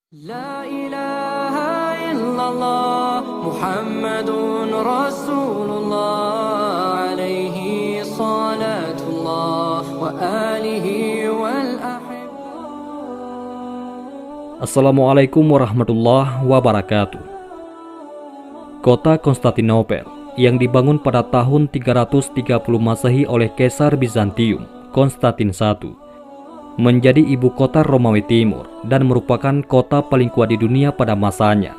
La ilaha illallah Muhammadun Rasulullah alaihi salatullah wa alihi wal Assalamualaikum warahmatullahi wabarakatuh. Kota Konstantinopel yang dibangun pada tahun 330 Masehi oleh Kaisar Bizantium Konstantin I menjadi ibu kota Romawi Timur dan merupakan kota paling kuat di dunia pada masanya.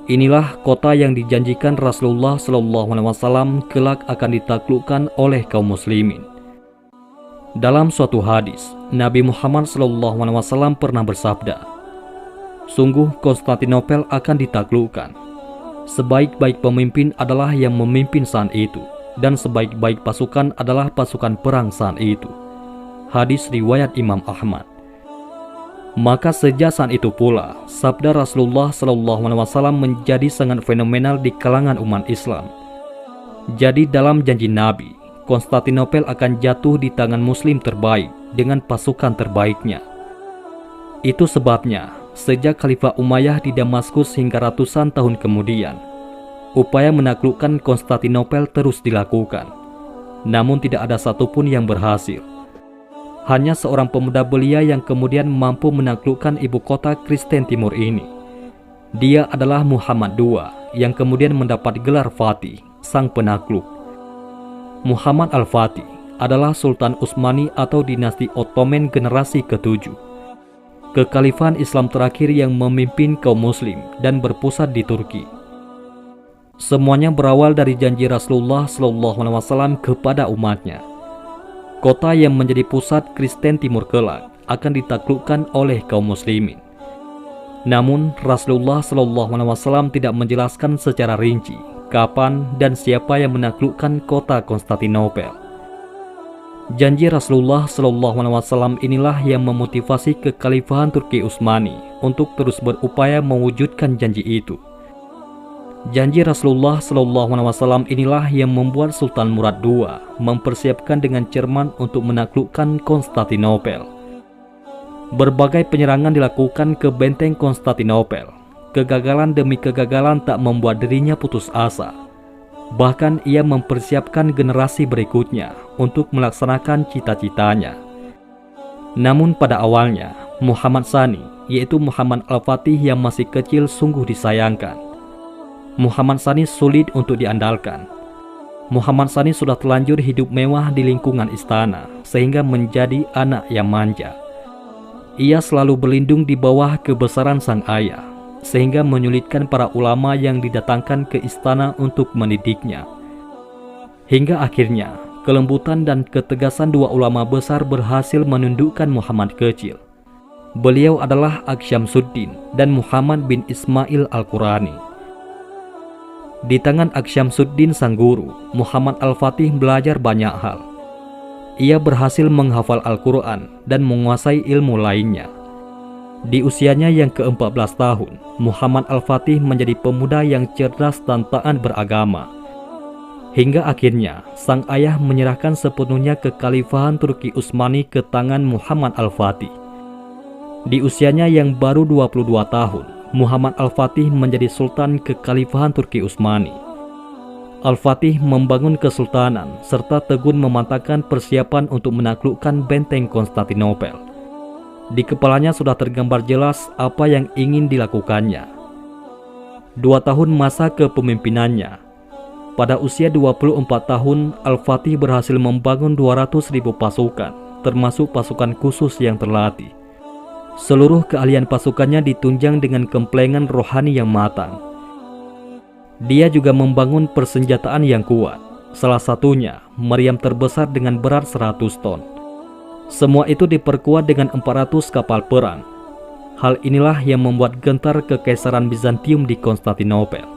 Inilah kota yang dijanjikan Rasulullah SAW kelak akan ditaklukkan oleh kaum muslimin. Dalam suatu hadis, Nabi Muhammad SAW pernah bersabda, "Sungguh Konstantinopel akan ditaklukkan. Sebaik-baik pemimpin adalah yang memimpin saat itu, dan sebaik-baik pasukan adalah pasukan perang saat itu." Hadis riwayat Imam Ahmad. Maka sejak saat itu pula, sabda Rasulullah SAW menjadi sangat fenomenal di kalangan umat Islam. Jadi dalam janji Nabi, Konstantinopel akan jatuh di tangan muslim terbaik dengan pasukan terbaiknya. Itu sebabnya, sejak Khalifah Umayyah di Damaskus hingga ratusan tahun kemudian, upaya menaklukkan Konstantinopel terus dilakukan. Namun tidak ada satupun yang berhasil. Hanya seorang pemuda belia yang kemudian mampu menaklukkan ibu kota Kristen Timur ini. Dia adalah Muhammad II yang kemudian mendapat gelar Fatih, sang penakluk. Muhammad Al-Fatih adalah Sultan Utsmani atau dinasti Ottoman generasi ke-7. Kekhalifahan Islam terakhir yang memimpin kaum muslim dan berpusat di Turki. Semuanya berawal dari janji Rasulullah SAW kepada umatnya. Kota yang menjadi pusat Kristen Timur kelak akan ditaklukkan oleh kaum muslimin. Namun Rasulullah SAW tidak menjelaskan secara rinci kapan dan siapa yang menaklukkan kota Konstantinopel. Janji Rasulullah SAW inilah yang memotivasi kekhalifahan Turki Utsmani untuk terus berupaya mewujudkan janji itu. Janji Rasulullah SAW inilah yang membuat Sultan Murad II mempersiapkan dengan cermat untuk menaklukkan Konstantinopel. Berbagai penyerangan dilakukan ke benteng Konstantinopel. Kegagalan demi kegagalan tak membuat dirinya putus asa. Bahkan ia mempersiapkan generasi berikutnya untuk melaksanakan cita-citanya. Namun pada awalnya, Muhammad Tsani, yaitu Muhammad Al-Fatih yang masih kecil sungguh disayangkan. Muhammad Tsani sulit untuk diandalkan. Muhammad Tsani sudah terlanjur hidup mewah di lingkungan istana, sehingga menjadi anak yang manja. Ia selalu berlindung di bawah kebesaran sang ayah, sehingga menyulitkan para ulama yang didatangkan ke istana untuk mendidiknya. Hingga akhirnya, kelembutan dan ketegasan dua ulama besar berhasil menundukkan Muhammad kecil. Beliau adalah Aksyamsuddin dan Muhammad bin Ismail Al-Qurani. Di tangan Aksyamsuddin sang guru, Muhammad Al-Fatih belajar banyak hal. Ia berhasil menghafal Al-Quran dan menguasai ilmu lainnya. Di usianya yang ke-14 tahun, Muhammad Al-Fatih menjadi pemuda yang cerdas dan taat beragama. Hingga akhirnya, sang ayah menyerahkan sepenuhnya kekhalifahan Turki Utsmani ke tangan Muhammad Al-Fatih. Di usianya yang baru 22 tahun, Muhammad Al-Fatih menjadi Sultan Kekhalifahan Turki Utsmani. Al-Fatih membangun kesultanan serta tekun memantapkan persiapan untuk menaklukkan benteng Konstantinopel. Di kepalanya sudah tergambar jelas apa yang ingin dilakukannya. 2 tahun masa kepemimpinannya. Pada usia 24 tahun, Al-Fatih berhasil membangun 200.000 pasukan, termasuk pasukan khusus yang terlatih. Seluruh keahlian pasukannya ditunjang dengan kemplengan rohani yang matang. Dia juga membangun persenjataan yang kuat. Salah satunya, meriam terbesar dengan berat 100 ton. Semua itu diperkuat dengan 400 kapal perang. Hal inilah yang membuat gentar kekaisaran Bizantium di Konstantinopel.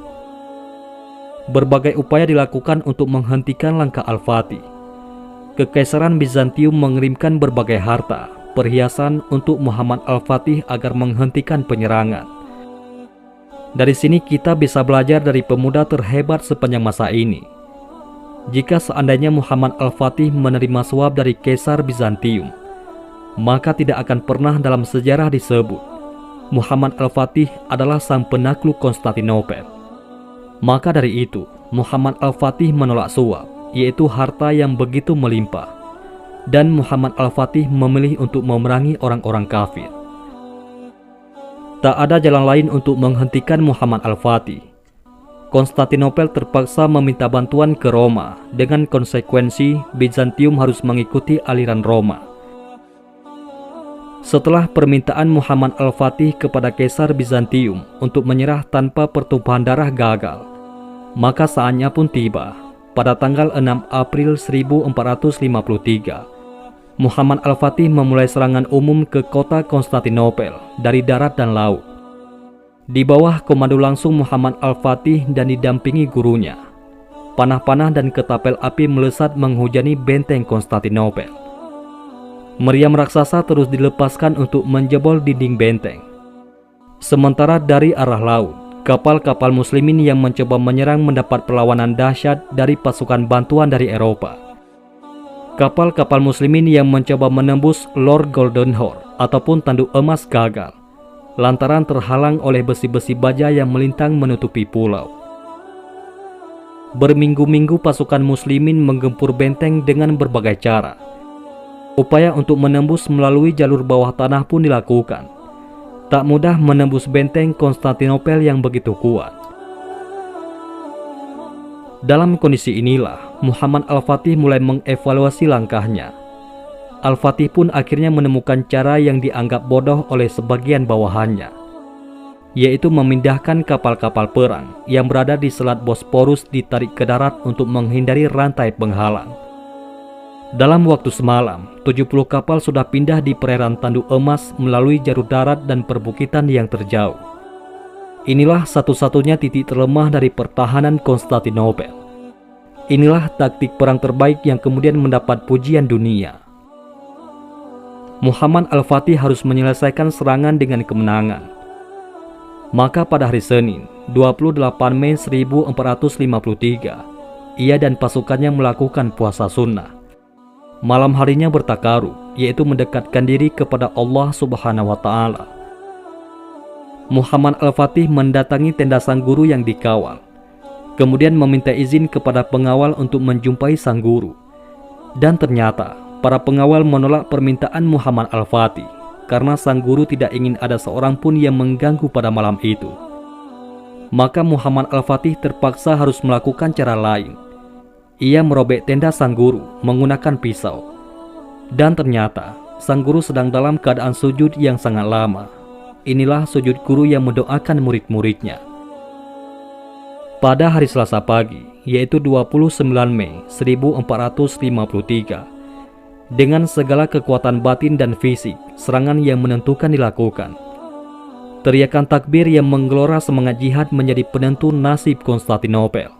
Berbagai upaya dilakukan untuk menghentikan langkah Al-Fatih. Kekaisaran Bizantium mengirimkan berbagai harta, perhiasan untuk Muhammad Al-Fatih agar menghentikan penyerangan. Dari sini kita bisa belajar dari pemuda terhebat sepanjang masa ini. Jika seandainya Muhammad Al-Fatih menerima suap dari Kaisar Bizantium, maka tidak akan pernah dalam sejarah disebut Muhammad Al-Fatih adalah sang penakluk Konstantinopel. Maka dari itu, Muhammad Al-Fatih menolak suap, yaitu harta yang begitu melimpah, dan Muhammad Al-Fatih memilih untuk memerangi orang-orang kafir. Tak ada jalan lain untuk menghentikan Muhammad Al-Fatih. Konstantinopel terpaksa meminta bantuan ke Roma, dengan konsekuensi Bizantium harus mengikuti aliran Roma. Setelah permintaan Muhammad Al-Fatih kepada Kaisar Bizantium untuk menyerah tanpa pertumpahan darah gagal, maka saatnya pun tiba. Pada tanggal 6 April 1453, Muhammad Al-Fatih memulai serangan umum ke kota Konstantinopel dari darat dan laut. Di bawah komando langsung Muhammad Al-Fatih dan didampingi gurunya, panah-panah dan ketapel api melesat menghujani benteng Konstantinopel. Meriam raksasa terus dilepaskan untuk menjebol dinding benteng. Sementara dari arah laut, kapal-kapal muslimin yang mencoba menyerang mendapat perlawanan dahsyat dari pasukan bantuan dari Eropa. Kapal-kapal muslimin yang mencoba menembus Lord Goldenhorn ataupun Tanduk Emas gagal, lantaran terhalang oleh besi-besi baja yang melintang menutupi pulau. Berminggu-minggu pasukan muslimin menggempur benteng dengan berbagai cara. Upaya untuk menembus melalui jalur bawah tanah pun dilakukan. Tak mudah menembus benteng Konstantinopel yang begitu kuat. Dalam kondisi inilah, Muhammad Al-Fatih mulai mengevaluasi langkahnya. Al-Fatih pun akhirnya menemukan cara yang dianggap bodoh oleh sebagian bawahannya, yaitu memindahkan kapal-kapal perang yang berada di Selat Bosporus ditarik ke darat untuk menghindari rantai penghalang. Dalam waktu semalam, 70 kapal sudah pindah di perairan Tanduk Emas melalui jalur darat dan perbukitan yang terjauh. Inilah satu-satunya titik terlemah dari pertahanan Konstantinopel. Inilah taktik perang terbaik yang kemudian mendapat pujian dunia. Muhammad Al-Fatih harus menyelesaikan serangan dengan kemenangan. Maka pada hari Senin, 28 Mei 1453, ia dan pasukannya melakukan puasa sunnah. Malam harinya bertakaru, yaitu mendekatkan diri kepada Allah Subhanahu wa Ta'ala. Muhammad Al-Fatih mendatangi tenda sang guru yang dikawal, kemudian meminta izin kepada pengawal untuk menjumpai sang guru. Dan ternyata para pengawal menolak permintaan Muhammad Al-Fatih karena sang guru tidak ingin ada seorang pun yang mengganggu pada malam itu. Maka Muhammad Al-Fatih terpaksa harus melakukan cara lain. Ia merobek tenda sang guru menggunakan pisau. Dan ternyata sang guru sedang dalam keadaan sujud yang sangat lama. Inilah sujud guru yang mendoakan murid-muridnya. Pada hari Selasa pagi, yaitu 29 Mei 1453, dengan segala kekuatan batin dan fisik, serangan yang menentukan dilakukan. Teriakan takbir yang menggelora semangat jihad menjadi penentu nasib Konstantinopel.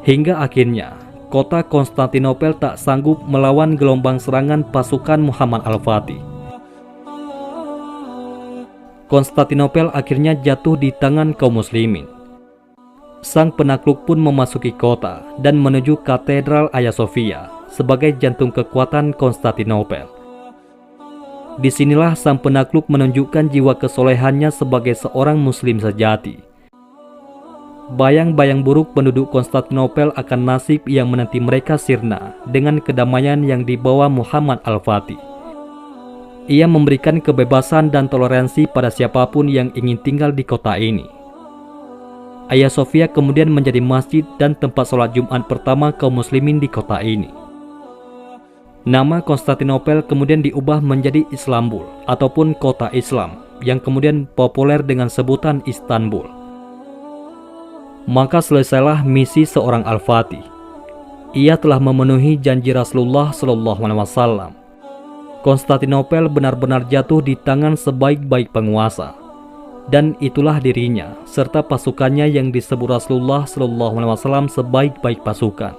Hingga akhirnya, kota Konstantinopel tak sanggup melawan gelombang serangan pasukan Muhammad Al-Fatih. Konstantinopel akhirnya jatuh di tangan kaum muslimin. Sang penakluk pun memasuki kota dan menuju Katedral Hagia Sophia sebagai jantung kekuatan Konstantinopel. Disinilah sang penakluk menunjukkan jiwa kesolehannya sebagai seorang muslim sejati. Bayang-bayang buruk penduduk Konstantinopel akan nasib yang menanti mereka sirna dengan kedamaian yang dibawa Muhammad Al-Fatih. Ia memberikan kebebasan dan toleransi pada siapapun yang ingin tinggal di kota ini. Hagia Sophia kemudian menjadi masjid dan tempat sholat Jumat pertama kaum muslimin di kota ini. Nama Konstantinopel kemudian diubah menjadi Islambul ataupun kota Islam yang kemudian populer dengan sebutan Istanbul. Maka selesailah misi seorang Al-Fatih. Ia telah memenuhi janji Rasulullah SAW. Konstantinopel benar-benar jatuh di tangan sebaik-baik penguasa. Dan itulah dirinya serta pasukannya yang disebut Rasulullah SAW sebaik-baik pasukan.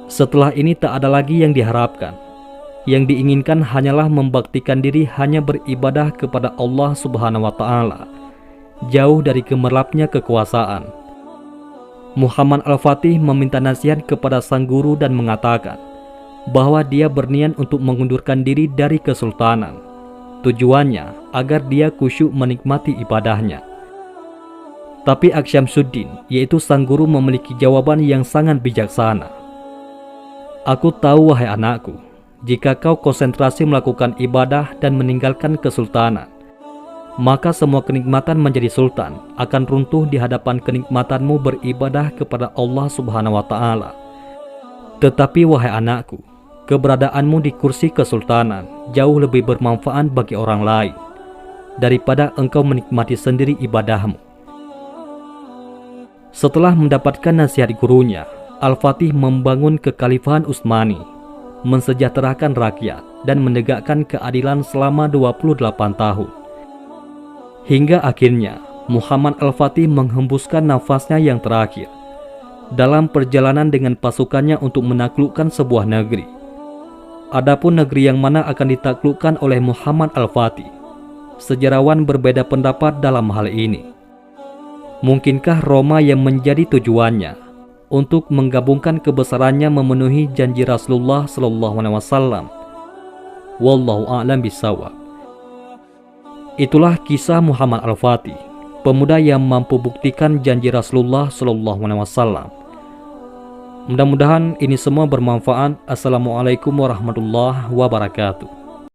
Setelah ini tak ada lagi yang diharapkan. Yang diinginkan hanyalah membaktikan diri hanya beribadah kepada Allah Subhanahu wa Ta'ala, jauh dari gemerlapnya kekuasaan. Muhammad Al-Fatih meminta nasihat kepada sang guru dan mengatakan bahwa dia berniat untuk mengundurkan diri dari kesultanan, Tujuannya agar dia khusyuk menikmati ibadahnya. Tapi Aksyamsuddin, yaitu sang guru, memiliki jawaban yang sangat bijaksana. Aku tahu, wahai anakku, jika kau konsentrasi melakukan ibadah dan meninggalkan kesultanan, maka semua kenikmatan menjadi sultan akan runtuh di hadapan kenikmatanmu beribadah kepada Allah Subhanahu wa Ta'ala. Tetapi wahai anakku, keberadaanmu di kursi kesultanan jauh lebih bermanfaat bagi orang lain daripada engkau menikmati sendiri ibadahmu. Setelah mendapatkan nasihat gurunya, Al-Fatih membangun kekhalifahan Utsmani, mensejahterakan rakyat dan menegakkan keadilan selama 28 tahun. Hingga akhirnya Muhammad Al-Fatih menghembuskan nafasnya yang terakhir dalam perjalanan dengan pasukannya untuk menaklukkan sebuah negeri. Adapun negeri yang mana akan ditaklukkan oleh Muhammad Al-Fatih, sejarawan berbeda pendapat dalam hal ini. Mungkinkah Roma yang menjadi tujuannya untuk menggabungkan kebesarannya memenuhi janji Rasulullah SAW? Wallahu a'lam bishawab. Itulah kisah Muhammad Al-Fatih, pemuda yang mampu buktikan janji Rasulullah SAW. Mudah-mudahan ini semua bermanfaat. Assalamualaikum warahmatullahi wabarakatuh.